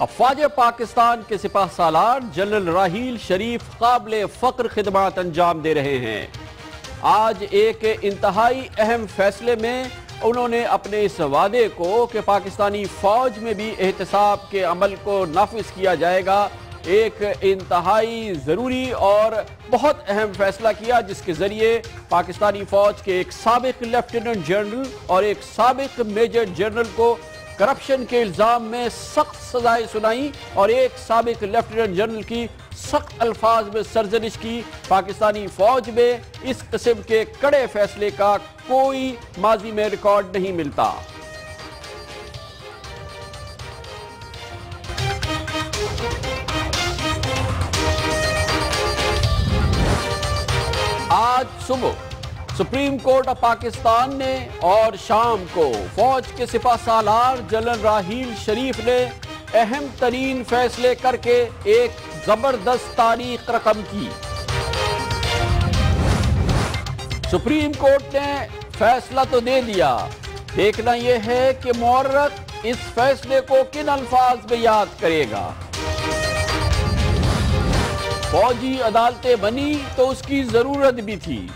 افواج پاکستان کے سپاہ سالار جنرل راحیل شریف قابل فخر خدمات انجام دے رہے ہیں۔ آج ایک انتہائی اہم فیصلے میں انہوں نے اپنے اس وعدے کو کہ پاکستانی فوج میں بھی احتساب کے عمل کو نافذ کیا جائے گا، ایک انتہائی ضروری اور بہت اہم فیصلہ کیا، جس کے ذریعے پاکستانی فوج کے ایک سابق لیفٹیننٹ جنرل اور ایک سابق میجر جنرل کو کرپشن کے الزام میں سخت سزائیں سنائیں اور ایک سابق لیفٹیننٹ جنرل کی سخت الفاظ میں سرزنش کی۔ پاکستانی فوج میں اس قسم کے کڑے فیصلے کا کوئی ماضی میں ریکارڈ نہیں ملتا۔ آج صبح سپریم کورٹ آف پاکستان نے اور شام کو فوج کے سپاہ سالار جنرل راحیل شریف نے اہم ترین فیصلے کر کے ایک زبردست تاریخ رقم کی۔ سپریم کورٹ نے فیصلہ تو دے دیا، دیکھنا یہ ہے کہ مورخ اس فیصلے کو کن الفاظ میں یاد کرے گا۔ فوجی عدالتیں بنی تو اس کی ضرورت بھی تھی،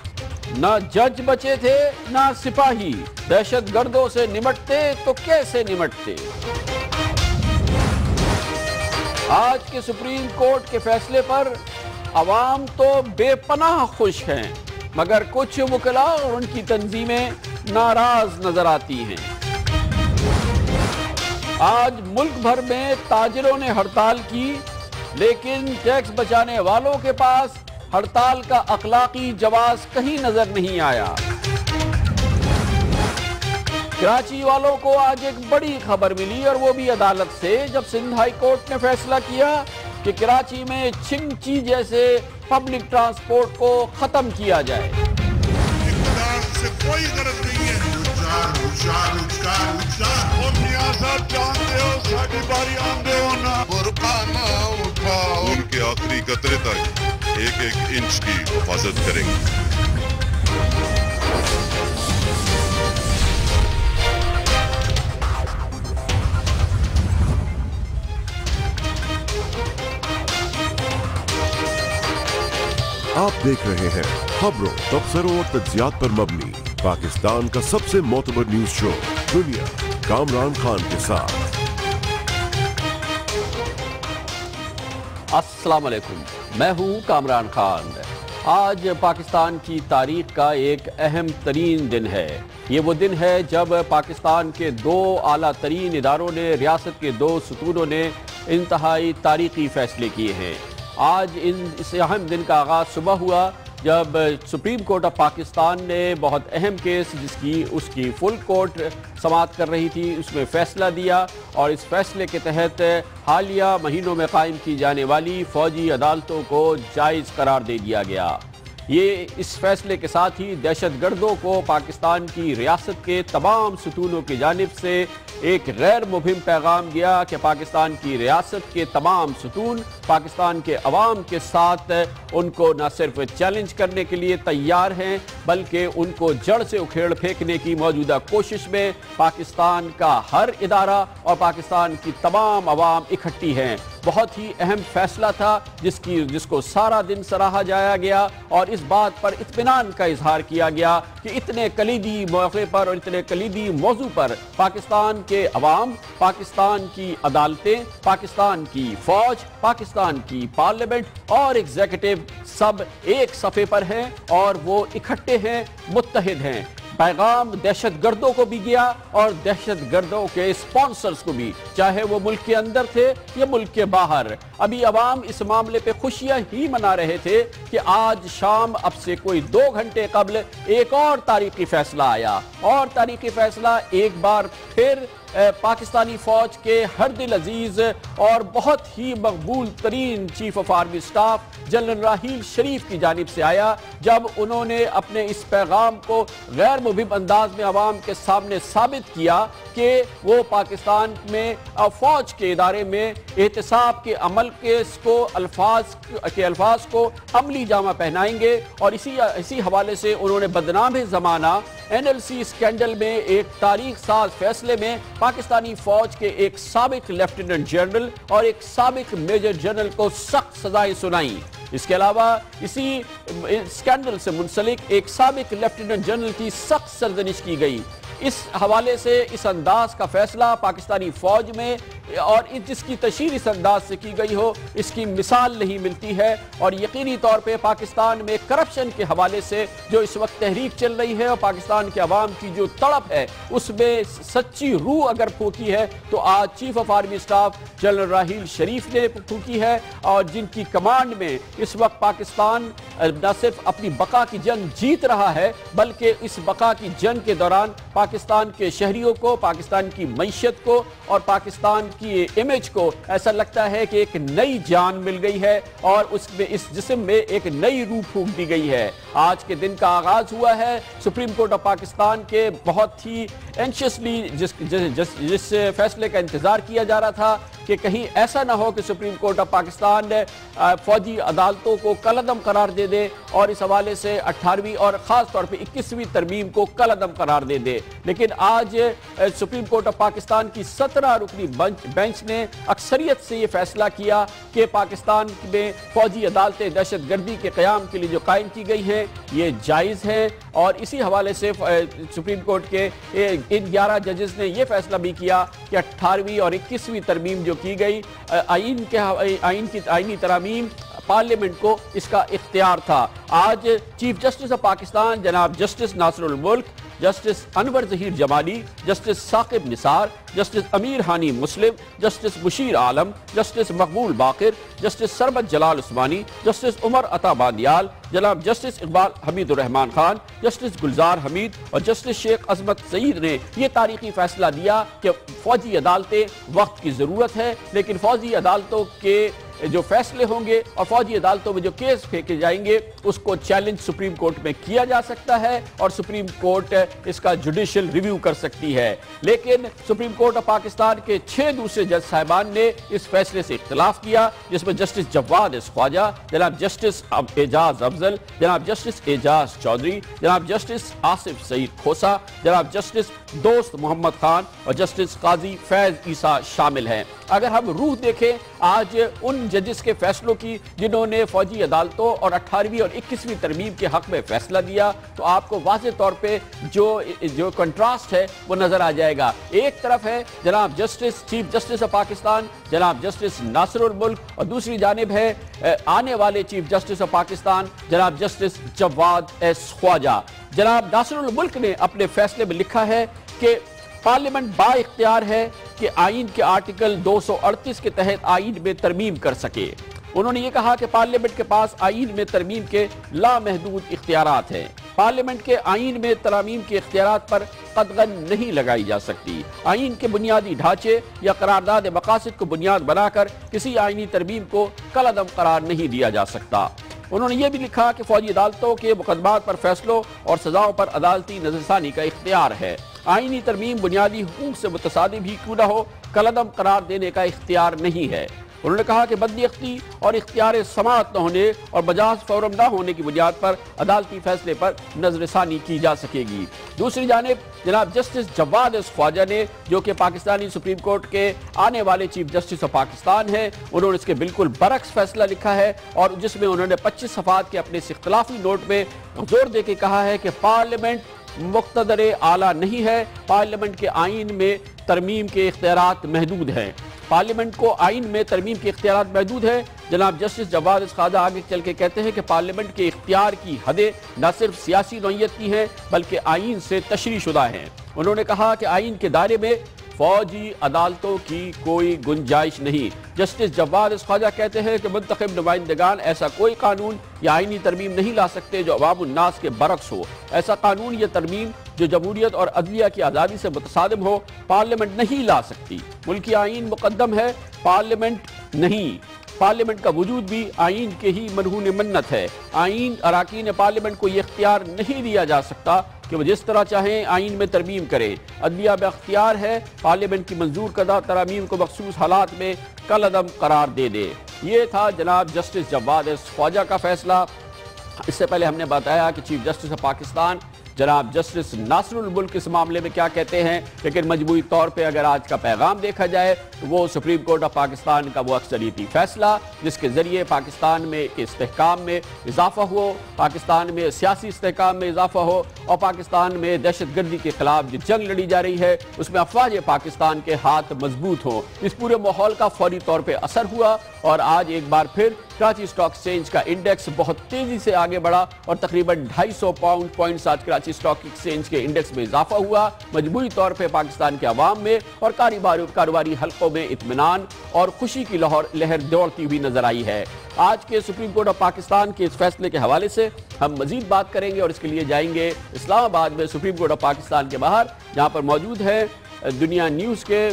نہ جج بچے تھے نہ سپاہی، دہشت گردوں سے نمٹتے تو کیسے نمٹتے۔ آج کے سپریم کورٹ کے فیصلے پر عوام تو بے پناہ خوش ہیں، مگر کچھ وکلاء اور ان کی تنظیمیں ناراض نظر آتی ہیں۔ آج ملک بھر میں تاجروں نے ہڑتال کی، لیکن ٹیکس بچانے والوں کے پاس ہڑتال کا اخلاقی جواز کہیں نظر نہیں آیا۔ کراچی والوں کو آج ایک بڑی خبر ملی اور وہ بھی عدالت سے، جب سندھ ہائی کورٹ نے فیصلہ کیا کہ کراچی میں چھنچی جیسے پبلک ٹرانسپورٹ کو ختم کیا جائے۔ اقتدار سے کوئی غرض نہیں ہے۔ ان کے آخری قطرے تک ایک ایک انچ کی حفاظت کریں گے۔ آپ دیکھ رہے ہیں خبروں، تبصروں اور تجزیات پر مبنی پاکستان کا سب سے معتبر نیوز شو دنیا، کامران خان کے ساتھ۔ السلام علیکم، میں ہوں کامران خان۔ آج پاکستان کی تاریخ کا ایک اہم ترین دن ہے۔ یہ وہ دن ہے جب پاکستان کے دو اعلیٰ ترین اداروں نے، ریاست کے دو ستونوں نے انتہائی تاریخی فیصلے کیے ہیں۔ آج اس اہم دن کا آغاز صبح ہوا جب سپریم کورٹ آف پاکستان نے بہت اہم کیس، اس کی فل کورٹ سماعت کر رہی تھی، اس میں فیصلہ دیا، اور اس فیصلے کے تحت حالیہ مہینوں میں قائم کی جانے والی فوجی عدالتوں کو جائز قرار دے دیا گیا۔ یہ اس فیصلے کے ساتھ ہی دہشت گردوں کو پاکستان کی ریاست کے تمام ستونوں کی جانب سے ایک غیر مبہم پیغام گیا کہ پاکستان کی ریاست کے تمام ستون پاکستان کے عوام کے ساتھ ان کو نہ صرف چیلنج کرنے کے لیے تیار ہیں، بلکہ ان کو جڑ سے اکھیڑ پھینکنے کی موجودہ کوشش میں پاکستان کا ہر ادارہ اور پاکستان کی تمام عوام اکٹھی ہیں۔ بہت ہی اہم فیصلہ تھا جس کو سارا دن سراہا جایا گیا، اور اس بات پر اطمینان کا اظہار کیا گیا کہ اتنے کلیدی موقع پر اور اتنے کلیدی موضوع پر پاکستان کے عوام، پاکستان کی عدالتیں، پاکستان کی فوج، پاکستان کی پارلیمنٹ اور ایگزیکٹو سب ایک صفحے پر ہیں اور وہ اکٹھے ہیں، متحد ہیں۔ پیغام دہشت گردوں کو بھی گیا اور دہشت گردوں کے اسپانسرز کو بھی، چاہے وہ ملک کے اندر تھے یا ملک کے باہر۔ ابھی عوام اس معاملے پہ خوشیاں ہی منا رہے تھے کہ آج شام اب سے کوئی 2 گھنٹے قبل ایک اور تاریخی فیصلہ آیا، اور تاریخی فیصلہ ایک بار پھر پاکستانی فوج کے ہر دل عزیز اور بہت ہی مقبول ترین chief of army staff general Raheel Sharif کی جانب سے آیا، جب انہوں نے اپنے اس پیغام کو غیر مبہم انداز میں عوام کے سامنے ثابت کیا کہ وہ پاکستان میں فوج کے ادارے میں احتساب کے عمل کے الفاظ کو عملی جامہ پہنائیں گے، اور اسی حوالے سے انہوں نے بدنام زمانہ NLC اسکینڈل میں ایک تاریخ ساز فیصلے میں پاکستانی فوج کے ایک سابق لیفٹیننٹ جنرل اور ایک سابق میجر جنرل کو سخت سزائیں سنائیں۔ اس کے علاوہ اسی اسکینڈل سے منسلک ایک سابق لیفٹیننٹ جنرل کی سخت سرزنش کی گئی۔ اس حوالے سے اس انداز کا فیصلہ پاکستانی فوج میں اور جس کی تشہیر اس انداز سے کی گئی ہو، اس کی مثال نہیں ملتی ہے، اور یقینی طور پہ پاکستان میں کرپشن کے حوالے سے جو اس وقت تحریک چل رہی ہے اور پاکستان کے عوام کی جو تڑپ ہے اس میں سچی روح اگر پھونکی ہے تو آج chief of army staff general Raheel Sharif نے پھونکی ہے، اور جن کی کمانڈ میں اس وقت پاکستان نہ صرف اپنی بقا کی جنگ جیت رہا ہے بلکہ اس بقا کی جنگ کے دوران پاکستان کے شہریوں کو، پاکستان کی معیشت کو اور پاکستان کی امیج کو ایسا لگتا ہے کہ ایک نئی جان مل گئی ہے اور اس جسم میں ایک نئی روح پھونک دی گئی ہے۔ آج کے دن کا آغاز ہوا ہے سپریم کورٹ آف پاکستان کے بہت ہی اینشیسلی جس فیصلے کا انتظار کیا جا رہا تھا کہ کہیں ایسا نہ ہو کہ سپریم کورٹ آف پاکستان فوجی عدالتوں کو کالعدم قرار دے دے اور اس حوالے سے 18ویں اور خاص طور پہ 21ویں ترمیم کو کالعدم قرار دے دے، لیکن آج سپریم کورٹ آف پاکستان کی 17 رکنی بینچ نے اکثریت سے یہ فیصلہ کیا کہ پاکستان میں فوجی عدالتیں دہشت گردی کے قیام کے لیے جو قائم کی گئی ہیں یہ جائز ہیں، اور اسی حوالے سے سپریم کورٹ کے ان 11 ججز نے یہ فیصلہ بھی کیا کہ 18ویں اور 21ویں ترمیم جو کی گئی آئین کی آئینی ترامیم پارلیمنٹ کو اس کا اختیار تھا۔ آج چیف جسٹس آف پاکستان جناب جسٹس ناصر الملک، جسٹس انور ظہیر جمالی، جسٹس ثاقب نثار، جسٹس امیر ہانی مسلم، جسٹس بشیر عالم، جسٹس مقبول باقر، جسٹس سرمد جلال عثمانی، جسٹس عمر عطا باندیال، جناب جسٹس اقبال حمید الرحمان خان، جسٹس گلزار حمید اور جسٹس شیخ عظمت سعید نے یہ تاریخی فیصلہ دیا کہ فوجی عدالتیں وقت کی ضرورت ہے، لیکن فوجی عدالتوں کے جو فیصلے ہوں گے اور فوجی عدالتوں میں جو کیس پھینکے جائیں گے اس کو چیلنج سپریم کورٹ میں کیا جا سکتا ہے اور سپریم کورٹ اس کا جوڈیشل ریویو کر سکتی ہے۔ لیکن سپریم کورٹ آف پاکستان کے 6 دوسرے جج صاحبان نے اس فیصلے سے اختلاف کیا، جس میں جسٹس جواد خواجہ، جناب جسٹس اعجاز افضل، جناب جسٹس اعجاز چودھری، جناب جسٹس آصف سعید کھوسا، جناب جسٹس دوست محمد خان اور جسٹس قاضی فیض عیسیٰ شامل ہیں۔ اگر ہم روح دیکھیں آج ان ججز کے فیصلوں کی جنہوں نے فوجی عدالتوں اور 18ویں اور 21ویں ترمیم کے حق میں فیصلہ دیا، تو آپ کو واضح طور پہ جو کنٹراسٹ ہے وہ نظر آ جائے گا۔ ایک طرف ہے جناب justice chief justice of Pakistan جناب جسٹس ناصر الملک، اور دوسری جانب ہے آنے والے چیف جسٹس آف پاکستان جناب جسٹس جواد خواجہ۔ جناب ناصر الملک نے اپنے فیصلے میں لکھا ہے کہ پارلیمنٹ با اختیار ہے کہ آئین کے آرٹیکل 238 کے تحت آئین میں ترمیم کر سکے۔ انہوں نے یہ کہا کہ پارلیمنٹ کے پاس آئین میں ترمیم کے لامحدود اختیارات ہیں۔ پارلیمنٹ کے آئین میں ترامیم کے اختیارات پر قدغن نہیں لگائی جا سکتی۔ آئین کے بنیادی ڈھانچے یا قرارداد مقاصد کو بنیاد بنا کر کسی آئینی ترمیم کو کالعدم قرار نہیں دیا جا سکتا۔ انہوں نے یہ بھی لکھا کہ فوجی عدالتوں کے مقدمات پر فیصلوں اور سزاؤں پر عدالتی نظر ثانی کا اختیار ہے۔ آئینی ترمیم بنیادی حقوق سے متصادم ہی کیوں نہ ہو، کالعدم قرار دینے کا اختیار نہیں ہے۔ انہوں نے کہا کہ بدی اختی اور اختیار سماعت نہ ہونے اور مجاز فورم نہ ہونے کی بنیاد پر عدالتی فیصلے پر نظر ثانی کی جا سکے گی۔ دوسری جانب جناب جسٹس جواد خواجہ نے، جو کہ پاکستانی سپریم کورٹ کے آنے والے چیف جسٹس آف پاکستان ہیں، انہوں نے اس کے بالکل برعکس فیصلہ لکھا ہے، اور جس میں انہوں نے 25 صفحات کے اپنے اس اختلافی نوٹ میں زور دے کے کہا ہے کہ پارلیمنٹ مقتدر اعلیٰ نہیں ہے، پارلیمنٹ کے آئین میں ترمیم کے اختیارات محدود ہیں۔ پارلیمنٹ کو آئین میں ترمیم کے اختیارات محدود ہیں۔ جناب جسٹس جواد خواجہ آگے چل کے کہتے ہیں کہ پارلیمنٹ کے اختیار کی حدیں نہ صرف سیاسی نوعیت کی ہیں بلکہ آئین سے تشریح شدہ ہیں۔ انہوں نے کہا کہ آئین کے دائرے میں فوجی عدالتوں کی کوئی گنجائش نہیں۔ جسٹس جواد خواجہ کہتے ہیں کہ منتخب نمائندگان ایسا کوئی قانون یا آئینی ترمیم نہیں لا سکتے جو عوام الناس کے برعکس ہو۔ ایسا قانون یا ترمیم جو جمہوریت اور عدلیہ کی آزادی سے متصادم ہو پارلیمنٹ نہیں لا سکتی۔ ملکی آئین مقدم ہے، پارلیمنٹ نہیں۔ پارلیمنٹ کا وجود بھی آئین کے ہی مرہون منت ہے۔ آئین اراکین پارلیمنٹ کو یہ اختیار نہیں دیا جا سکتا کہ وہ جس طرح چاہیں آئین میں ترمیم کرے۔ عدلیہ میں اختیار ہے پارلیمنٹ کی منظور کردہ ترامیم کو مخصوص حالات میں کالعدم قرار دے دے۔ یہ تھا جناب جسٹس جواد خواجہ کا فیصلہ۔ اس سے پہلے ہم نے بتایا کہ چیف جسٹس آف پاکستان جناب جسٹس ناصر الملک اس معاملے میں کیا کہتے ہیں، لیکن مجموعی طور پہ اگر آج کا پیغام دیکھا جائے تو وہ سپریم کورٹ آف پاکستان کا وہ اکثریتی فیصلہ جس کے ذریعے پاکستان میں استحکام میں اضافہ ہو، پاکستان میں سیاسی استحکام میں اضافہ ہو، اور پاکستان میں دہشت گردی کے خلاف جو جنگ لڑی جا رہی ہے اس میں افواج پاکستان کے ہاتھ مضبوط ہوں، اس پورے ماحول کا فوری طور پہ اثر ہوا، اور آج ایک بار پھر کراچی اسٹاک ایکسچینج کا انڈیکس بہت تیزی سے آگے بڑھا اور تقریباً 250 پوائنٹس آج کراچی اسٹاک ایکسچینج کے انڈیکس میں اضافہ ہوا۔ مجموعی طور پہ پاکستان کے عوام میں اور کاروباری حلقوں میں اطمینان اور خوشی کی لہر دوڑتی ہوئی نظر آئی ہے۔ آج کے سپریم کورٹ آف پاکستان کے اس فیصلے کے حوالے سے ہم مزید بات کریں گے، اور اس کے لیے جائیں گے اسلام آباد میں سپریم کورٹ آف پاکستان کے باہر، جہاں پر موجود ہے دنیا نیوز کے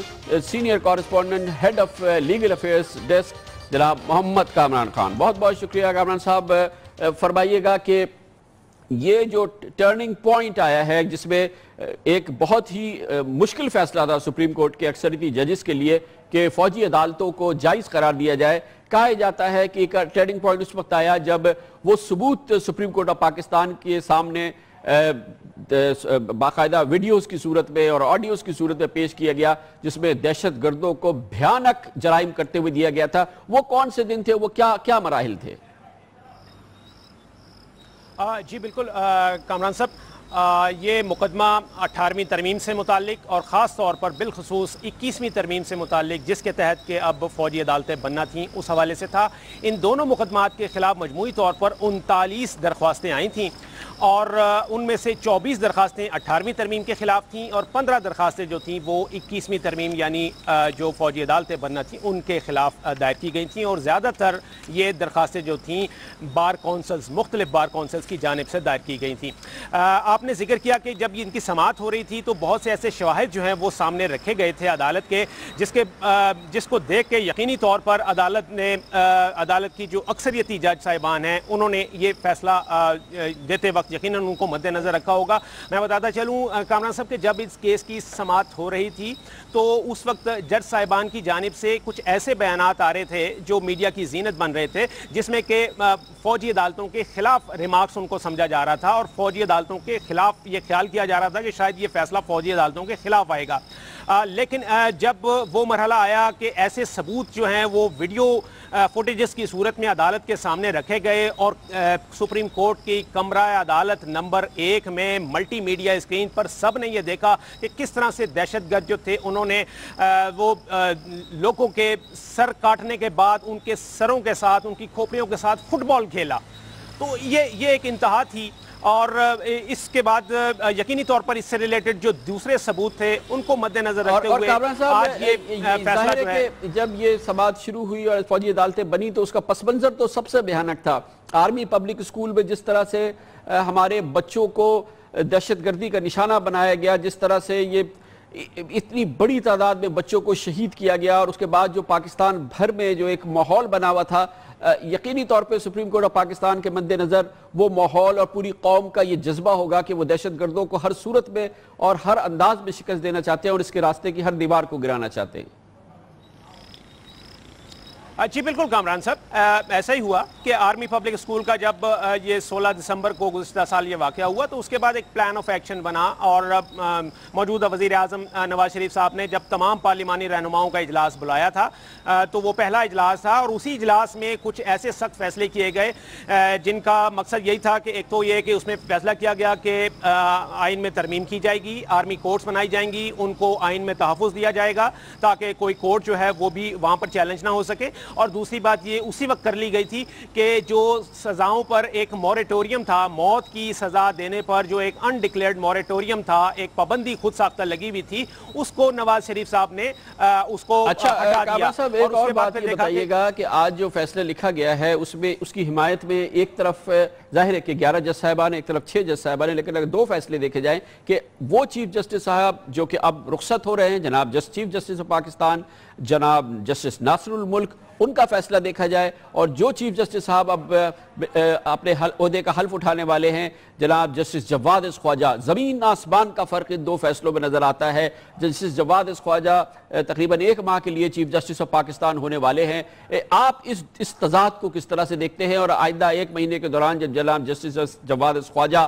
senior correspondent head of legal affairs desk جناب محمد کامران خان۔ بہت بہت شکریہ کامران صاحب، فرمائیے گا کہ یہ جو ٹرننگ پوائنٹ آیا ہے جس میں ایک بہت ہی مشکل فیصلہ تھا سپریم کورٹ کے اکثریتی ججز کے لیے کہ فوجی عدالتوں کو جائز قرار دیا جائے، کہا جاتا ہے کہ ایک ٹرننگ پوائنٹ اس وقت آیا جب وہ ثبوت سپریم کورٹ آف پاکستان کے سامنے باقاعدہ ویڈیوز کی صورت میں اور آڈیوز کی صورت میں پیش کیا گیا جس میں دہشت گردوں کو بھیانک جرائم کرتے ہوئے دیا گیا تھا۔ وہ کون سے دن تھے، وہ کیا مراحل تھے؟ جی بالکل کامران صاحب، یہ مقدمہ 18ویں ترمیم سے متعلق اور خاص طور پر بالخصوص 21ویں ترمیم سے متعلق جس کے تحت کہ اب فوجی عدالتیں بننا تھیں اس حوالے سے تھا۔ ان دونوں مقدمات کے خلاف مجموعی طور پر 39 درخواستیں آئی تھیں، اور ان میں سے 24 درخواستیں 18ویں ترمیم کے خلاف تھیں اور 15 درخواستیں جو تھیں وہ 21ویں ترمیم یعنی جو فوجی عدالتیں بننا تھیں ان کے خلاف دائر کی گئی تھیں، اور زیادہ تر یہ درخواستیں جو تھیں بار کونسلز، مختلف بار کونسلز کی جانب سے دائر کی گئی تھیں۔ آپ نے ذکر کیا کہ جب ان کی سماعت ہو رہی تھی تو بہت سے ایسے شواہد جو ہیں وہ سامنے رکھے گئے تھے عدالت کے جس کو دیکھ کے یقینی طور پر عدالت کی جو اکثریتی جج صاحبان ہیں انہوں نے یہ فیصلہ دیتے وقت یقیناً ان کو مد نظر رکھا ہوگا۔ میں بتاتا چلوں کامران صاحب کہ جب اس کیس کی سماعت ہو رہی تھی تو اس وقت جج صاحبان کی جانب سے کچھ ایسے بیانات آ رہے تھے جو میڈیا کی زینت بن رہے تھے، جس میں کہ فوجی عدالتوں کے خلاف ریمارکس ان کو سمجھا جا رہا تھا، اور فوجی عدالتوں کے خلاف یہ خیال کیا جا رہا تھا کہ شاید یہ فیصلہ فوجی عدالتوں کے خلاف آئے گا۔ لیکن جب وہ مرحلہ آیا کہ ایسے ثبوت جو ہیں وہ ویڈیو فوٹیجز کی صورت میں عدالت کے سامنے رکھے گئے، اور سپریم کورٹ کی کمرہ عدالت نمبر 1 میں ملٹی میڈیا اسکرین پر سب نے یہ دیکھا کہ کس طرح سے دہشت گرد جو تھے انہوں نے وہ لوگوں کے سر کاٹنے کے بعد ان کے سروں کے ساتھ، ان کی کھوپڑیوں کے ساتھ فٹ بال کھیلا، تو یہ ایک انتہا تھی۔ اور اس کے بعد یقینی طور پر اس سے ریلیٹڈ جو دوسرے ثبوت تھے ان کو مد نظر رکھتے ہوئے آج یہ فیصلہ جو ہے کہ جب یہ سماعت شروع ہوئی اور فوجی عدالتیں بنی تو اس کا پس منظر تو سب سے بھیانک تھا۔ آرمی پبلک اسکول میں جس طرح سے ہمارے بچوں کو دہشت گردی کا نشانہ بنایا گیا، جس طرح سے یہ اتنی بڑی تعداد میں بچوں کو شہید کیا گیا، اور اس کے بعد جو پاکستان بھر میں جو ایک ماحول بنا ہوا تھا، یقینی طور پہ سپریم کورٹ آف پاکستان کے مد نظر وہ ماحول اور پوری قوم کا یہ جذبہ ہوگا کہ وہ دہشت گردوں کو ہر صورت میں اور ہر انداز میں شکست دینا چاہتے ہیں اور اس کے راستے کی ہر دیوار کو گرانا چاہتے ہیں۔ جی بالکل کامران صاحب، ایسا ہی ہوا کہ آرمی پبلک اسکول کا جب یہ 16 دسمبر کو گزشتہ سال یہ واقعہ ہوا تو اس کے بعد ایک پلان آف ایکشن بنا، اور موجودہ وزیر اعظم نواز شریف صاحب نے جب تمام پارلیمانی رہنماؤں کا اجلاس بلایا تھا تو وہ پہلا اجلاس تھا، اور اسی اجلاس میں کچھ ایسے سخت فیصلے کیے گئے جن کا مقصد یہی تھا کہ ایک تو یہ کہ اس میں فیصلہ کیا گیا کہ آئین میں ترمیم کی جائے گی، آرمی کورٹس بنائی جائیں گی، ان کو آئین میں تحفظ دیا جائے گا تاکہ کوئی کورٹ جو ہے وہ بھی وہاں پر چیلنج نہ ہو سکے، اور دوسری بات یہ اسی وقت کر لی گئی تھی کہ جو سزاؤں پر ایک موریٹوریم تھا، موت کی سزا دینے پر جو ایک انڈکلیئرڈ موریٹوریم تھا، ایک پابندی خود ساختہ لگی ہوئی تھی، اس کو نواز شریف صاحب نے اس کو ہٹا دیا۔ ایک اور بات یہ بتائیے گا کہ آج جو فیصلہ لکھا گیا ہے اس میں اس کی حمایت میں ایک طرف ظاہر ہے کہ 11 جج صاحبان ایک طرف 6 جج صاحبان ہیں، لیکن اگر دو فیصلے دیکھے جائیں کہ وہ چیف جسٹس صاحب جو کہ اب رخصت ہو رہے ہیں، جناب چیف جسٹس آف پاکستان جناب جسٹس ناصر الملک، ان کا فیصلہ دیکھا جائے، اور جو چیف جسٹس صاحب اب اپنے عہدے کا حلف اٹھانے والے ہیں جناب جسٹس جواد خواجہ، زمین آسمان کا فرق ان دو فیصلوں میں نظر آتا ہے۔ جسٹس جواد خواجہ تقریباً 1 ماہ کے لیے چیف جسٹس آف پاکستان ہونے والے ہیں۔ آپ اس تضاد کو کس طرح سے دیکھتے ہیں، اور آئندہ 1 مہینے کے دوران جب جناب جسٹس جواد خواجہ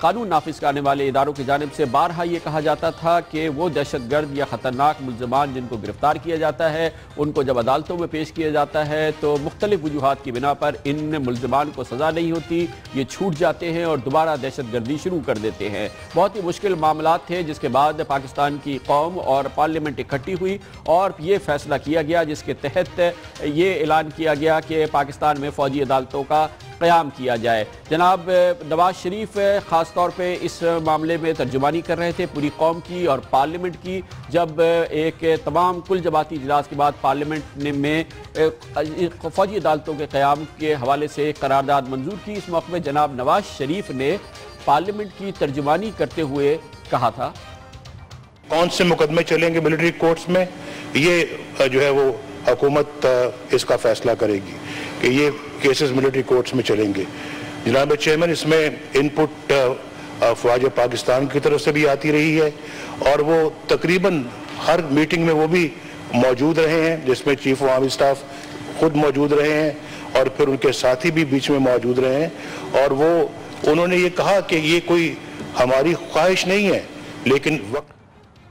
قانون نافذ کرنے والے اداروں کی جانب سے بارہا یہ کہا جاتا تھا کہ وہ دہشت گرد یا خطرناک ملزمان جن کو گرفتار کیا جاتا ہے ان کو جب عدالتوں میں پیش کیا جاتا ہے تو مختلف وجوہات کی بنا پر ان ملزمان کو سزا نہیں ہوتی، یہ چھوٹ جاتے ہیں اور دوبارہ دہشت گردی شروع کر دیتے ہیں۔ بہت ہی مشکل معاملات تھے، جس کے بعد پاکستان کی قوم اور پارلیمنٹ اکٹھی ہوئی اور یہ فیصلہ کیا گیا جس کے تحت یہ اعلان کیا گیا کہ پاکستان میں فوجی عدالتوں کا قیام کیا جائے۔ جناب نواز شریف خاص طور پہ اس معاملے میں ترجمانی کر رہے تھے پوری قوم کی اور پارلیمنٹ کی، جب ایک تمام کل جماعتی اجلاس کے بعد پارلیمنٹ میں فوجی عدالتوں کے قیام کے حوالے سے ایک قرارداد منظور کی۔ اس موقع میں جناب نواز شریف نے پارلیمنٹ کی ترجمانی کرتے ہوئے کہا تھا، کون سے مقدمے چلیں گے ملٹری کورٹس میں، یہ جو ہے وہ حکومت اس کا فیصلہ کرے گی کہ یہ کیسز ملٹری کورٹس میں چلیں گے۔ جناب چیئرمین، اس میں ان پٹ فوج پاکستان کی طرف سے بھی آتی رہی ہے اور وہ تقریباً ہر میٹنگ میں وہ بھی موجود رہے ہیں، جس میں چیف آف آرمی اسٹاف خود موجود رہے ہیں اور پھر ان کے ساتھی بھی بیچ میں موجود رہے ہیں، اور انہوں نے یہ کہا کہ یہ کوئی ہماری خواہش نہیں ہے لیکن وقت۔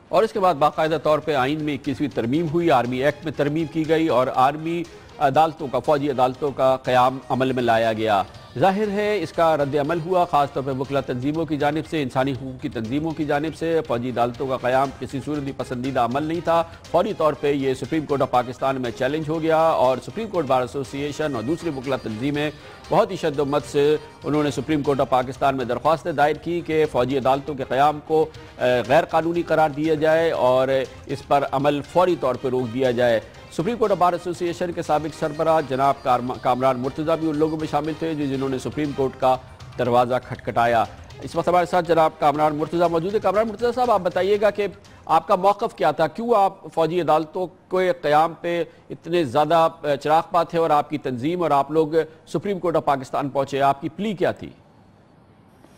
اور اس کے بعد باقاعدہ طور پہ آئین میں 21ویں ترمیم ہوئی، آرمی ایکٹ میں ترمیم کی گئی اور آرمی عدالتوں کا، فوجی عدالتوں کا قیام عمل میں لایا گیا۔ ظاہر ہے اس کا رد عمل ہوا، خاص طور پہ وکلا تنظیموں کی جانب سے، انسانی حقوق کی تنظیموں کی جانب سے۔ فوجی عدالتوں کا قیام کسی صورت بھی پسندیدہ عمل نہیں تھا، فوری طور پہ یہ سپریم کورٹ آف پاکستان میں چیلنج ہو گیا اور سپریم کورٹ بار ایسوسی ایشن اور دوسری وکلا تنظیمیں بہت ہی شد و مت سے انہوں نے سپریم کورٹ آف پاکستان میں درخواستیں دائر کی کہ فوجی عدالتوں کے قیام کو غیر قانونی قرار دیا جائے اور اس پر عمل فوری طور پر روک دیا جائے۔ سپریم کورٹ آف بار ایسوسی ایشن کے سابق سربراہ جناب کامران مرتضیٰ بھی ان لوگوں میں شامل تھے جنہوں نے سپریم کورٹ کا دروازہ کھٹکھٹایا۔ اس وقت ہمارے ساتھ جناب کامران مرتضیٰ موجود ہے۔ کامران مرتضیٰ صاحب، آپ بتائیے گا کہ آپ کا موقف کیا تھا، کیوں آپ فوجی عدالتوں کے قیام پہ اتنے زیادہ چراغ پا تھے اور آپ کی تنظیم اور آپ لوگ سپریم کورٹ آف پاکستان پہنچے، آپ کی پلی کیا تھی؟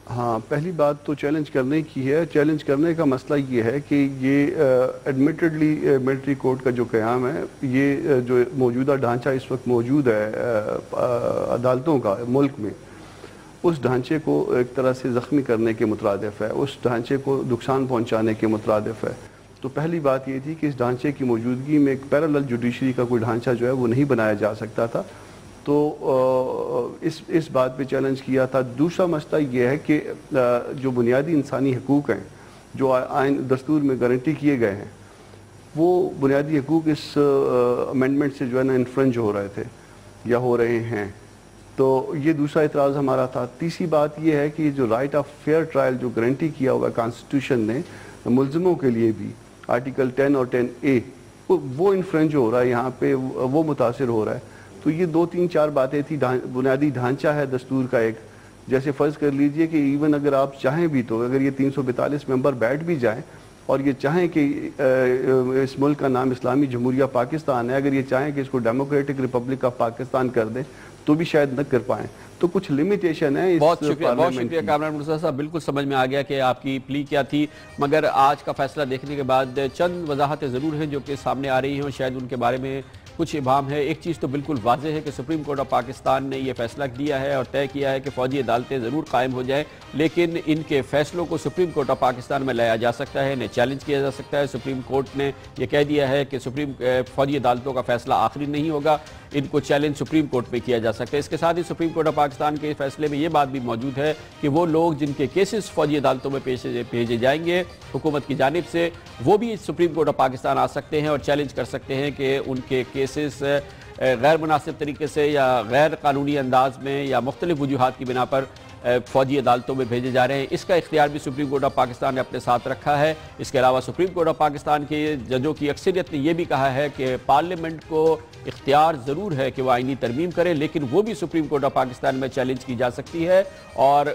ہاں، پہلی بات تو چیلنج کرنے کی ہے۔ چیلنج کرنے کا مسئلہ یہ ہے کہ یہ ایڈمیٹڈلی ملٹری کورٹ کا جو قیام ہے، یہ جو موجودہ ڈھانچہ اس وقت موجود ہے عدالتوں کا ملک میں، اس ڈھانچے کو ایک طرح سے زخمی کرنے کے مترادف ہے، اس ڈھانچے کو نقصان پہنچانے کے مترادف ہے۔ تو پہلی بات یہ تھی کہ اس ڈھانچے کی موجودگی میں ایک پیرالل جوڈیشری کا کوئی ڈھانچہ جو ہے وہ نہیں بنایا جا سکتا تھا، تو اس بات پہ چیلنج کیا تھا۔ دوسرا مسئلہ یہ ہے کہ جو بنیادی انسانی حقوق ہیں جو آئین دستور میں گارنٹی کیے گئے ہیں، وہ بنیادی حقوق اس امینڈمنٹ سے جو ہے نا انفرنج ہو رہے تھے یا ہو رہے ہیں، تو یہ دوسرا اعتراض ہمارا تھا۔ تیسری بات یہ ہے کہ جو رائٹ آف فیئر ٹرائل جو گارنٹی کیا ہوا کانسٹیٹیوشن نے ملزموں کے لیے بھی، آرٹیکل 10 اور 10A، وہ انفرنج ہو رہا ہے، یہاں پہ وہ متاثر ہو رہا ہے۔ تو یہ 2-3-4 باتیں تھی۔ بنیادی ڈھانچہ ہے دستور کا ایک، جیسے فرض کر لیجئے کہ ایون اگر آپ چاہیں بھی تو اگر یہ 342 ممبر بیٹھ بھی جائیں اور یہ چاہیں کہ اس ملک کا نام اسلامی جمہوریہ پاکستان ہے، اگر یہ چاہیں کہ اس کو ڈیموکریٹک ریپبلک آف پاکستان کر دیں تو بھی شاید نہ کر پائیں، تو کچھ لمیٹیشن ہے۔ بہت شکریہ کامران مرتضیٰ صاحب، بالکل سمجھ میں آ گیا کہ آپ کی پلی کیا تھی، مگر آج کا فیصلہ دیکھنے کے بعد چند وضاحتیں ضرور ہیں جو کہ سامنے آ رہی ہیں اور شاید ان کے بارے میں کچھ ابہام ہے۔ ایک چیز تو بالکل واضح ہے کہ سپریم کورٹ آف پاکستان نے یہ فیصلہ دیا ہے اور طے کیا ہے کہ فوجی عدالتیں ضرور قائم ہو جائیں، لیکن ان کے فیصلوں کو سپریم کورٹ آف پاکستان میں لایا جا سکتا ہے، انہیں چیلنج کیا جا سکتا ہے۔ سپریم کورٹ نے یہ کہہ دیا ہے کہ فوجی عدالتوں کا فیصلہ آخری نہیں ہوگا، ان کو چیلنج سپریم کورٹ پہ کیا جا سکتا ہے۔ اس کے ساتھ ہی سپریم کورٹ آف پاکستان کے فیصلے میں یہ بات بھی موجود ہے کہ وہ لوگ جن کے کیسز فوجی عدالتوں میں بھیجے جائیں گے حکومت کی جانب سے، وہ بھی سپریم کورٹ آف پاکستان آ سکتے ہیں اور چیلنج کر سکتے ہیں کہ ان کے کیسز غیر مناسب طریقے سے یا غیر قانونی انداز میں یا مختلف وجوہات کی بنا پر فوجی عدالتوں میں بھیجے جا رہے ہیں۔ اس کا اختیار بھی سپریم کورٹ آف پاکستان نے اپنے ساتھ رکھا ہے۔ اس کے علاوہ سپریم کورٹ آف پاکستان کے ججوں کی اکثریت نے یہ بھی کہا ہے کہ پارلیمنٹ کو اختیار ضرور ہے کہ وہ آئینی ترمیم کرے، لیکن وہ بھی سپریم کورٹ آف پاکستان میں چیلنج کی جا سکتی ہے اور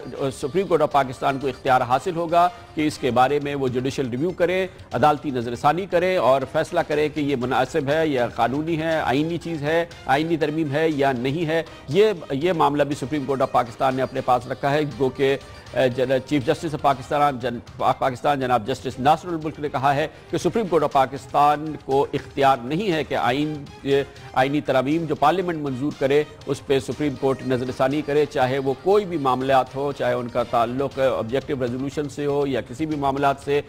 سپریم کورٹ آف پاکستان کو اختیار حاصل ہوگا کہ اس کے بارے میں وہ جوڈیشل ریویو کرے، عدالتی نظر ثانی کرے اور فیصلہ کرے کہ یہ مناسب ہے یا قانونی ہے، آئینی چیز ہے، آئینی ترمیم ہے یا نہیں ہے۔ یہ معاملہ بھی سپریم کورٹ آف پاکستان نے اپنے پاس رکھا ہے، گو کہ چیف جسٹس پاکستان جناب جسٹس ناصر الملک نے کہا ہے کہ سپریم کورٹ آف پاکستان کو اختیار نہیں ہے کہ آئینی ترامیم جو پارلیمنٹ منظور کرے اس پہ سپریم کورٹ نظر ثانی کرے، چاہے وہ کوئی بھی معاملات ہو، چاہے ان کا تعلق آبجیکٹو ریزولوشن سے ہو یا کسی بھی معاملات سے،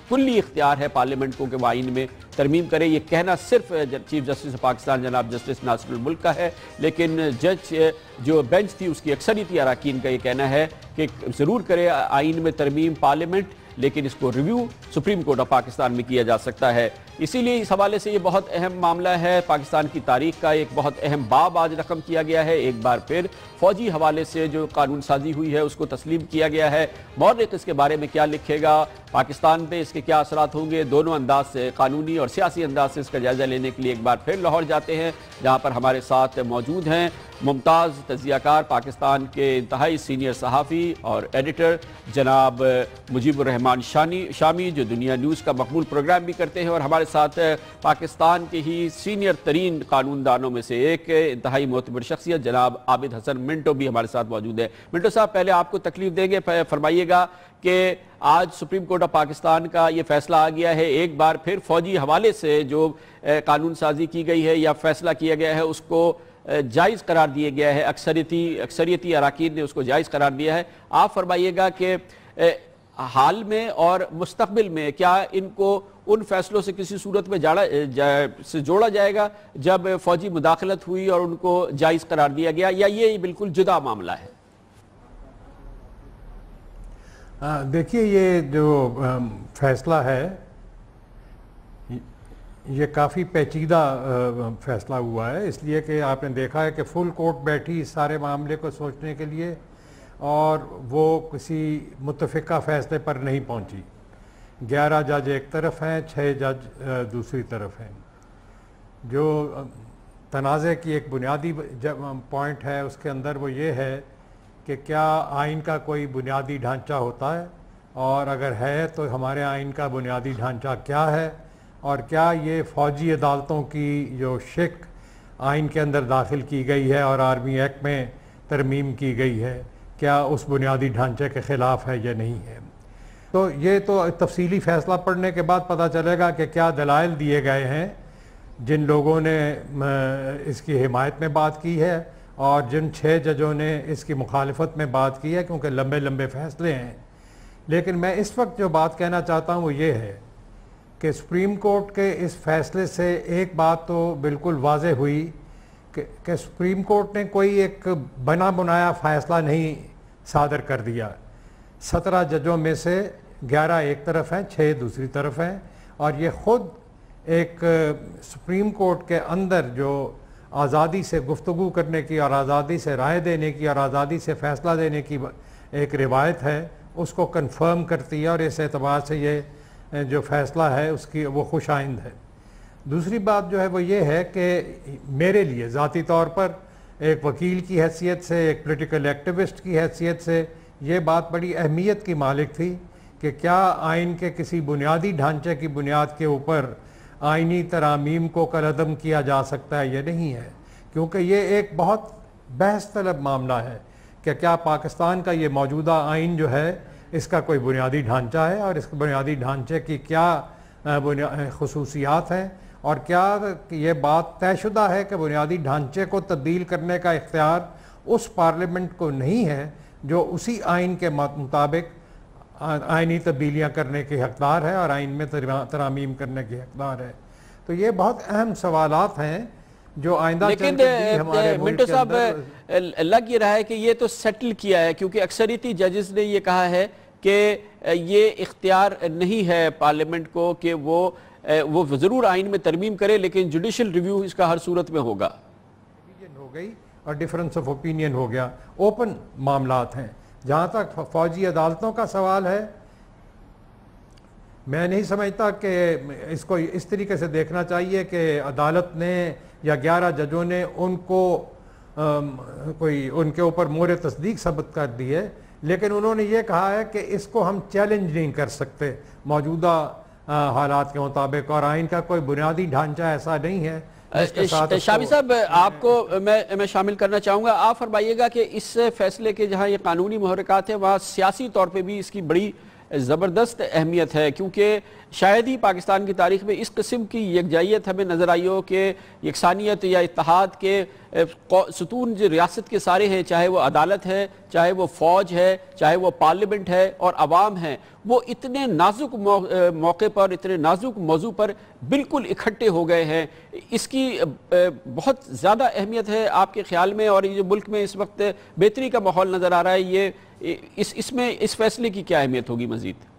کلی اختیار ہے پارلیمنٹ کو کہ وہ آئین میں ترمیم کرے۔ یہ کہنا صرف چیف جسٹس پاکستان جناب جسٹس ناصر الملک کا ہے، لیکن جج جو بینچ تھی اس کی اکثریتی اراکین کا یہ کہنا ہے کہ ضرور کرے آئین میں ترمیم پارلیمنٹ، لیکن اس کو review supreme court of Pakistan میں کیا جا سکتا ہے۔ اسی لیے اس حوالے سے یہ بہت اہم معاملہ ہے، پاکستان کی تاریخ کا ایک بہت اہم باب آج رقم کیا گیا ہے۔ ایک بار پھر فوجی حوالے سے جو قانون سازی ہوئی ہے اس کو تسلیم کیا گیا ہے۔ مورخ اس کے بارے میں کیا لکھے گا، پاکستان پہ اس کے کیا اثرات ہوں گے، دونوں انداز سے، قانونی اور سیاسی انداز سے اس کا جائزہ لینے کے لیے ایک بار پھر لاہور جاتے ہیں، جہاں پر ہمارے ساتھ موجود ہیں ممتاز تجزیہ کار، پاکستان کے انتہائی سینئر صحافی اور ایڈیٹر جناب مجیب الرحمان شامی، جو دنیا نیوز کا مقبول پروگرام بھی کرتے ہیں، اور ہمارے ساتھ پاکستان کے ہی سینئر ترین قانون دانوں میں سے ایک انتہائی معتبر شخصیت جناب عابد حسن منٹو بھی ہمارے ساتھ موجود ہے۔ منٹو صاحب، پہلے آپ کو تکلیف دیں گے، فرمائیے گا کہ آج سپریم کورٹ آف پاکستان کا یہ فیصلہ آ گیا ہے، ایک بار پھر فوجی حوالے سے جو قانون سازی کی گئی ہے یا فیصلہ کیا گیا ہے اس کو جائز قرار دیا گیا ہے، اکثریتی اراکین نے اس کو جائز قرار دیا ہے۔ آپ فرمائیے گا کہ حال میں اور مستقبل میں کیا ان کو ان فیصلوں سے کسی صورت میں جوڑا جائے گا جب فوجی مداخلت ہوئی اور ان کو جائز قرار دیا گیا، یا یہ بالکل جدا معاملہ ہے؟ دیکھیے، یہ جو فیصلہ ہے یہ کافی پیچیدہ فیصلہ ہوا ہے، اس لیے کہ آپ نے دیکھا ہے کہ فل کورٹ بیٹھی اس سارے معاملے کو سوچنے کے لیے، اور وہ کسی متفقہ فیصلے پر نہیں پہنچی۔ 11 جج ایک طرف ہیں، 6 جج دوسری طرف ہیں۔ جو تنازع کی ایک بنیادی پوائنٹ ہے اس کے اندر وہ یہ ہے کہ کیا آئین کا کوئی بنیادی ڈھانچہ ہوتا ہے، اور اگر ہے تو ہمارے آئین کا بنیادی ڈھانچہ کیا ہے، اور کیا یہ فوجی عدالتوں کی جو شق آئین کے اندر داخل کی گئی ہے اور آرمی ایکٹ میں ترمیم کی گئی ہے، کیا اس بنیادی ڈھانچے کے خلاف ہے یا نہیں ہے۔ تو یہ تو تفصیلی فیصلہ پڑھنے کے بعد پتہ چلے گا کہ کیا دلائل دیے گئے ہیں جن لوگوں نے اس کی حمایت میں بات کی ہے اور جن 6 ججوں نے اس کی مخالفت میں بات کی ہے، کیونکہ لمبے لمبے فیصلے ہیں۔ لیکن میں اس وقت جو بات کہنا چاہتا ہوں وہ یہ ہے کہ سپریم کورٹ کے اس فیصلے سے ایک بات تو بالکل واضح ہوئی کہ سپریم کورٹ نے کوئی ایک بنا بنایا فیصلہ نہیں صادر کر دیا۔ 17 ججوں میں سے 11 ایک طرف ہیں، 6 دوسری طرف ہیں، اور یہ خود ایک سپریم کورٹ کے اندر جو آزادی سے گفتگو کرنے کی اور آزادی سے رائے دینے کی اور آزادی سے فیصلہ دینے کی ایک روایت ہے اس کو کنفرم کرتی ہے، اور اس اعتبار سے یہ جو فیصلہ ہے اس کی وہ خوش آئند ہے۔ دوسری بات جو ہے وہ یہ ہے کہ میرے لیے ذاتی طور پر ایک وکیل کی حیثیت سے، ایک پولیٹیکل ایکٹیوسٹ کی حیثیت سے یہ بات بڑی اہمیت کی مالک تھی کہ کیا آئین کے کسی بنیادی ڈھانچے کی بنیاد کے اوپر آئینی ترامیم کو کالعدم کیا جا سکتا ہے یا نہیں ہے، کیونکہ یہ ایک بہت بحث طلب معاملہ ہے کہ کیا پاکستان کا یہ موجودہ آئین جو ہے اس کا کوئی بنیادی ڈھانچہ ہے، اور اس بنیادی ڈھانچے کی کیا خصوصیات ہیں، اور کیا یہ بات طے شدہ ہے کہ بنیادی ڈھانچے کو تبدیل کرنے کا اختیار اس پارلیمنٹ کو نہیں ہے جو اسی آئین کے مطابق آئینی تبدیلیاں کرنے کی حقدار ہے اور آئین میں ترامیم کرنے کی حقدار ہے۔ تو یہ بہت اہم سوالات ہیں جو آئندہ لیکن منٹو صاحب لگ یہ رہا ہے کہ یہ تو سیٹل کیا ہے، کیونکہ اکثریتی ججز نے یہ کہا ہے کہ یہ اختیار نہیں ہے پارلیمنٹ کو کہ وہ ضرور آئین میں ترمیم کرے، لیکن جوڈیشل ریویو اس کا ہر صورت میں ہوگا۔ ہو گئی اور ڈیفرنس آف اوپینین ہو گیا، اوپن معاملات ہیں۔ جہاں تک فوجی عدالتوں کا سوال ہے، میں نہیں سمجھتا کہ اس کو اس طریقے سے دیکھنا چاہیے کہ عدالت نے یا 11 ججوں نے ان کو کوئی ان کے اوپر مہر تصدیق ثبت کر دی ہے، لیکن انہوں نے یہ کہا ہے کہ اس کو ہم چیلنج نہیں کر سکتے موجودہ حالات کے مطابق، اور آئین کا کوئی بنیادی ڈھانچہ ایسا نہیں ہے شامی صاحب آپ کو میں شامل کرنا چاہوں گا. آپ فرمائیے گا کہ اس فیصلے کے جہاں یہ قانونی محرکات ہیں وہاں سیاسی طور پہ بھی اس کی بڑی زبردست اہمیت ہے, کیونکہ شاید ہی پاکستان کی تاریخ میں اس قسم کی یکجائیت ہمیں نظر آئی ہو کہ یکسانیت یا اتحاد کے ستون جو ریاست کے سارے ہیں, چاہے وہ عدالت ہے, چاہے وہ فوج ہے, چاہے وہ پارلیمنٹ ہے اور عوام ہیں, وہ اتنے نازک موقع پر, اتنے نازک موضوع پر بالکل اکٹھے ہو گئے ہیں. اس کی بہت زیادہ اہمیت ہے آپ کے خیال میں, اور یہ جو ملک میں اس وقت بہتری کا ماحول نظر آ رہا ہے, یہ اس میں اس فیصلے کی کیا اہمیت ہوگی مزید؟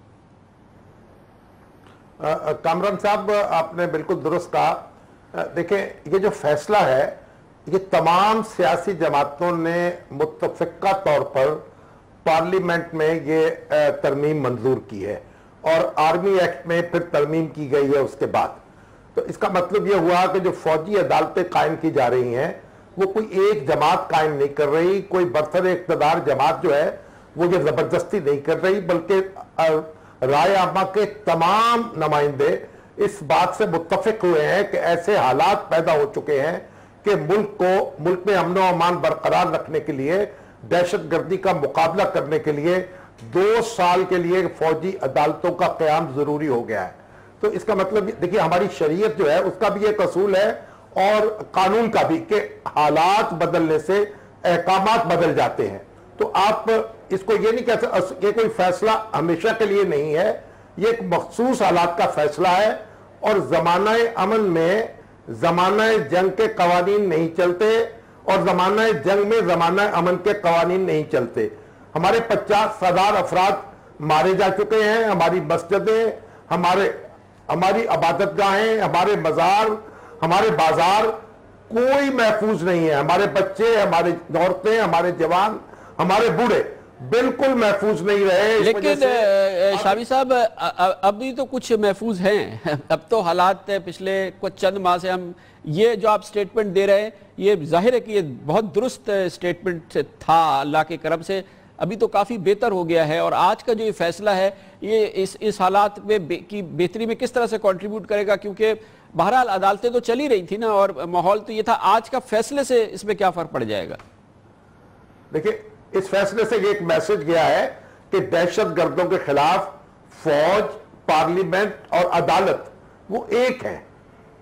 کامران صاحب آپ نے بالکل درست کہا. دیکھیں یہ جو فیصلہ ہے یہ تمام سیاسی جماعتوں نے متفقہ طور پر پارلیمنٹ میں یہ ترمیم منظور کی ہے اور آرمی ایکٹ میں پھر ترمیم کی گئی ہے اس کے بعد. تو اس کا مطلب یہ ہوا کہ جو فوجی عدالتیں قائم کی جا رہی ہیں وہ کوئی ایک جماعت قائم نہیں کر رہی, کوئی برسر اقتدار جماعت جو ہے وہ یہ زبردستی نہیں کر رہی, بلکہ رائے عامہ کے تمام نمائندے اس بات سے متفق ہوئے ہیں کہ ایسے حالات پیدا ہو چکے ہیں کہ ملک میں امن و امان برقرار رکھنے کے لیے, دہشت گردی کا مقابلہ کرنے کے لیے 2 سال کے لیے فوجی عدالتوں کا قیام ضروری ہو گیا ہے. تو اس کا مطلب دیکھیے ہماری شریعت جو ہے اس کا بھی ایک اصول ہے اور قانون کا بھی کہ حالات بدلنے سے احکامات بدل جاتے ہیں. تو آپ اس کو یہ نہیں کہہ سکتے کہ کوئی فیصلہ ہمیشہ کے لیے نہیں ہے, یہ ایک مخصوص حالات کا فیصلہ ہے اور زمانہ امن میں زمانہ جنگ کے قوانین نہیں چلتے اور زمانہ جنگ میں زمانہ امن کے قوانین نہیں چلتے. ہمارے 50,000 افراد مارے جا چکے ہیں, ہماری مسجدیں, ہماری عبادت گاہیں, ہمارے مزار, ہمارے بازار کوئی محفوظ نہیں ہے. ہمارے بچے, ہمارے عورتیں, ہمارے جوان, ہمارے بوڑھے بالکل محفوظ نہیں رہے. لیکن شامی صاحب اب بھی تو کچھ محفوظ ہیں. اب تو حالات پچھلے کچھ چند ماہ سے ہم یہ جو آپ سٹیٹمنٹ دے رہے ہیں یہ ظاہر ہے کہ یہ بہت درست سٹیٹمنٹ تھا اللہ کے کرم سے, ابھی تو کافی بہتر ہو گیا ہے. اور آج کا جو یہ فیصلہ ہے یہ اس حالات میں کی بہتری میں کس طرح سے کنٹریبیوٹ کرے گا, کیونکہ بہرحال عدالتیں تو چلی رہی تھی نا اور ماحول تو یہ تھا. آج کا فیصلے سے اس میں کیا فرق پڑ جائے گا؟ دیکھیں اس فیصلے سے یہ ایک میسج گیا ہے کہ دہشت گردوں کے خلاف فوج, پارلیمنٹ اور عدالت وہ ایک ہیں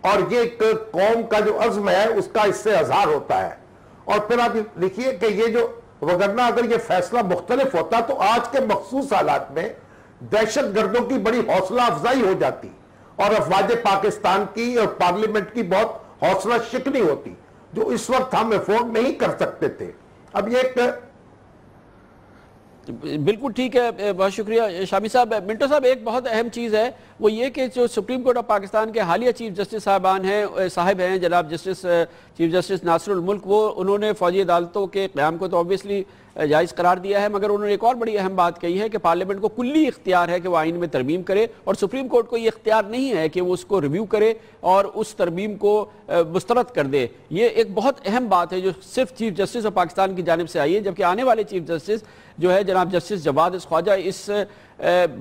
اور یہ ایک قوم کا جو عزم ہے اس کا اس سے اظہار ہوتا ہے. اور پھر آپ دیکھیے کہ یہ جو وگرنہ اگر یہ فیصلہ مختلف ہوتا تو آج کے مخصوص حالات میں دہشت گردوں کی بڑی حوصلہ افزائی ہو جاتی اور افواج پاکستان کی اور پارلیمنٹ کی بہت حوصلہ شکنی ہوتی جو اس وقت ہم افورڈ نہیں کر سکتے تھے. اب یہ ایک بالکل ٹھیک ہے, بہت شکریہ شامی صاحب. منٹو صاحب ایک بہت اہم چیز ہے وہ یہ کہ جو سپریم کورٹ آف پاکستان کے حالیہ چیف جسٹس صاحب ہیں جناب چیف جسٹس ناصر الملک, وہ انہوں نے فوجی عدالتوں کے قیام کو تو اوبویسلی جائز قرار دیا ہے, مگر انہوں نے ایک اور بڑی اہم بات کہی ہے کہ پارلیمنٹ کو کلی اختیار ہے کہ وہ آئین میں ترمیم کرے اور سپریم کورٹ کو یہ اختیار نہیں ہے کہ وہ اس کو ریویو کرے اور اس ترمیم کو مسترد کر دے. یہ ایک بہت اہم بات ہے جو صرف چیف جسٹس آف پاکستان کی جانب سے آئی ہے, جبکہ آنے والے چیف جسٹس جو ہے جناب جسٹس جواد خواجہ اس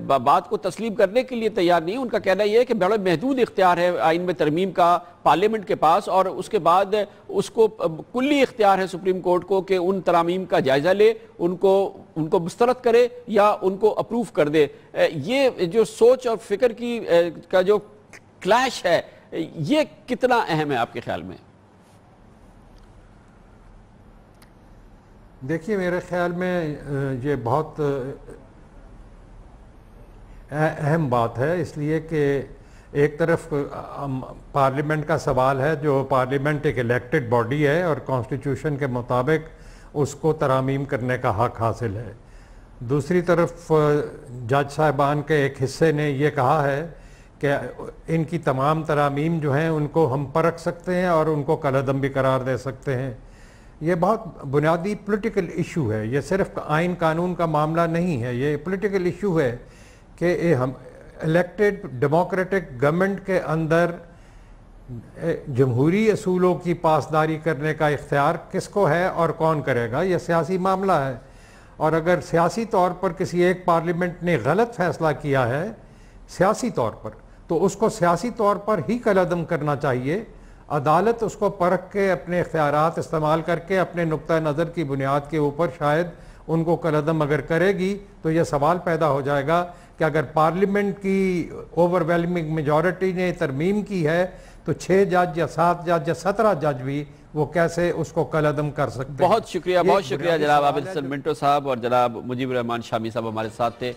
بات کو تسلیم کرنے کے لیے تیار نہیں. ان کا کہنا یہ ہے کہ بڑا محدود اختیار ہے آئین میں ترمیم کا پارلیمنٹ کے پاس اور اس کے بعد اس کو کلی اختیار ہے سپریم کورٹ کو کہ ان ترامیم کا جائزہ لے, ان کو مسترد کرے یا ان کو اپروو کر دے. یہ جو سوچ اور فکر کا جو کلیش ہے یہ کتنا اہم ہے آپ کے خیال میں؟ دیکھیے میرے خیال میں یہ بہت اہم بات ہے, اس لیے کہ ایک طرف پارلیمنٹ کا سوال ہے جو پارلیمنٹ ایک الیکٹڈ باڈی ہے اور کانسٹیٹیوشن کے مطابق اس کو ترامیم کرنے کا حق حاصل ہے. دوسری طرف جج صاحبان کے ایک حصے نے یہ کہا ہے کہ ان کی تمام ترامیم جو ہیں ان کو ہم پرکھ سکتے ہیں اور ان کو کالعدم بھی قرار دے سکتے ہیں. یہ بہت بنیادی پولیٹیکل ایشو ہے, یہ صرف آئین قانون کا معاملہ نہیں ہے, یہ پولیٹیکل ایشو ہے کہ ہم الیکٹڈ ڈیموکریٹک گورنمنٹ کے اندر جمہوری اصولوں کی پاسداری کرنے کا اختیار کس کو ہے اور کون کرے گا. یہ سیاسی معاملہ ہے اور اگر سیاسی طور پر کسی ایک پارلیمنٹ نے غلط فیصلہ کیا ہے سیاسی طور پر تو اس کو سیاسی طور پر ہی کالعدم کرنا چاہیے. عدالت اس کو پرکھ کے اپنے اختیارات استعمال کر کے اپنے نقطہ نظر کی بنیاد کے اوپر شاید ان کو کالعدم اگر کرے گی تو یہ سوال پیدا ہو جائے گا کہ اگر پارلیمنٹ کی اوور ویلمنگ میجورٹی نے ترمیم کی ہے تو 6 جج یا 7 جج یا 17 جج بھی وہ کیسے اس کو کالعدم کر سکتے ہیں۔ بہت شکریہ جناب عابد حسن منٹو صاحب اور جناب مجیب الرحمان شامی صاحب ہمارے ساتھ تھے۔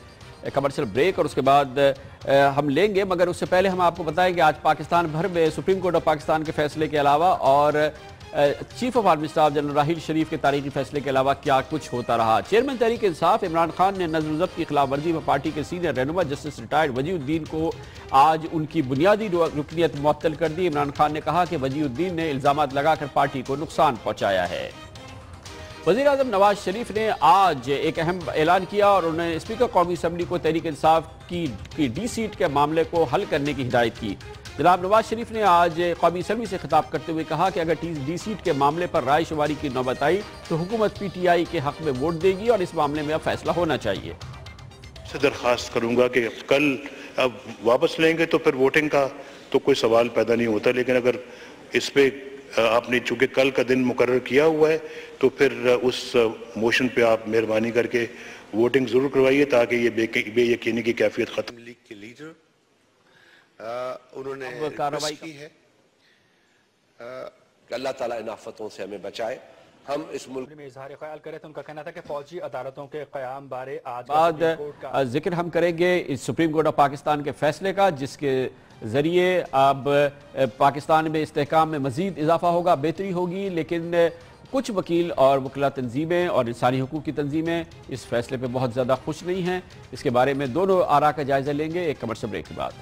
کمرشل بریک اور اس کے بعد ہم لیں گے، مگر اس سے پہلے ہم آپ کو بتائیں کہ آج پاکستان بھر میں سپریم کورٹ آف پاکستان کے فیصلے کے علاوہ اور chief of army staff general Raheel Sharif کے تاریخی فیصلے کے علاوہ کیا کچھ ہوتا رہا۔ چیئرمین تحریک انصاف عمران خان نے نظم و ضبط کی خلاف ورزی میں پارٹی کے سینئر رہنما جسٹس ریٹائرڈ وجیہ الدین کو آج ان کی بنیادی رکنیت معطل کر دی۔ عمران خان نے کہا کہ وجیہ الدین نے الزامات لگا کر پارٹی کو نقصان پہنچایا ہے۔ وزیر اعظم نواز شریف نے آج ایک اہم اعلان کیا اور انہوں نے اسپیکر قومی اسمبلی کو تحریک انصاف کی ڈی سیٹ کے معاملے کو حل کرنے کی ہدایت کی۔ جناب نواز شریف نے آج قومی اسمبلی سے خطاب کرتے ہوئے کہا کہ اگر ڈی سیٹ کے معاملے پر رائے شماری کی نوبت آئی تو حکومت پی ٹی آئی کے حق میں ووٹ دے گی اور اس معاملے میں اب فیصلہ ہونا چاہیے۔ سے درخواست کروں گا کہ کل اب واپس لیں گے تو پھر ووٹنگ کا تو کوئی سوال پیدا نہیں ہوتا، لیکن اگر اس پہ آپ نے چونکہ کل کا دن مقرر کیا ہوا ہے تو پھر اس موشن پہ آپ مہربانی کر کے ووٹنگ ضرور کروائیے تاکہ یہ بے یقینی کی کیفیت ختم۔ لیگ کے لیڈر انہوں نے کارروائی کی ہے کہ اللہ تعالیٰ ان آفتوں سے ہمیں بچائے۔ ہم اس ملک میں اظہار خیال کرے تو ان کا کہنا تھا کہ فوجی عدالتوں کے قیام بارے آج بعد ذکر ہم کریں گے سپریم کورٹ آف پاکستان کے فیصلے کا، جس کے ذریعے اب پاکستان میں استحکام میں مزید اضافہ ہوگا، بہتری ہوگی، لیکن کچھ وکیل اور وکلا تنظیمیں اور انسانی حقوق کی تنظیمیں اس فیصلے پہ بہت زیادہ خوش نہیں ہیں۔ اس کے بارے میں دونوں آراء کا جائزہ لیں گے ایک کمرشل بریک کے بعد۔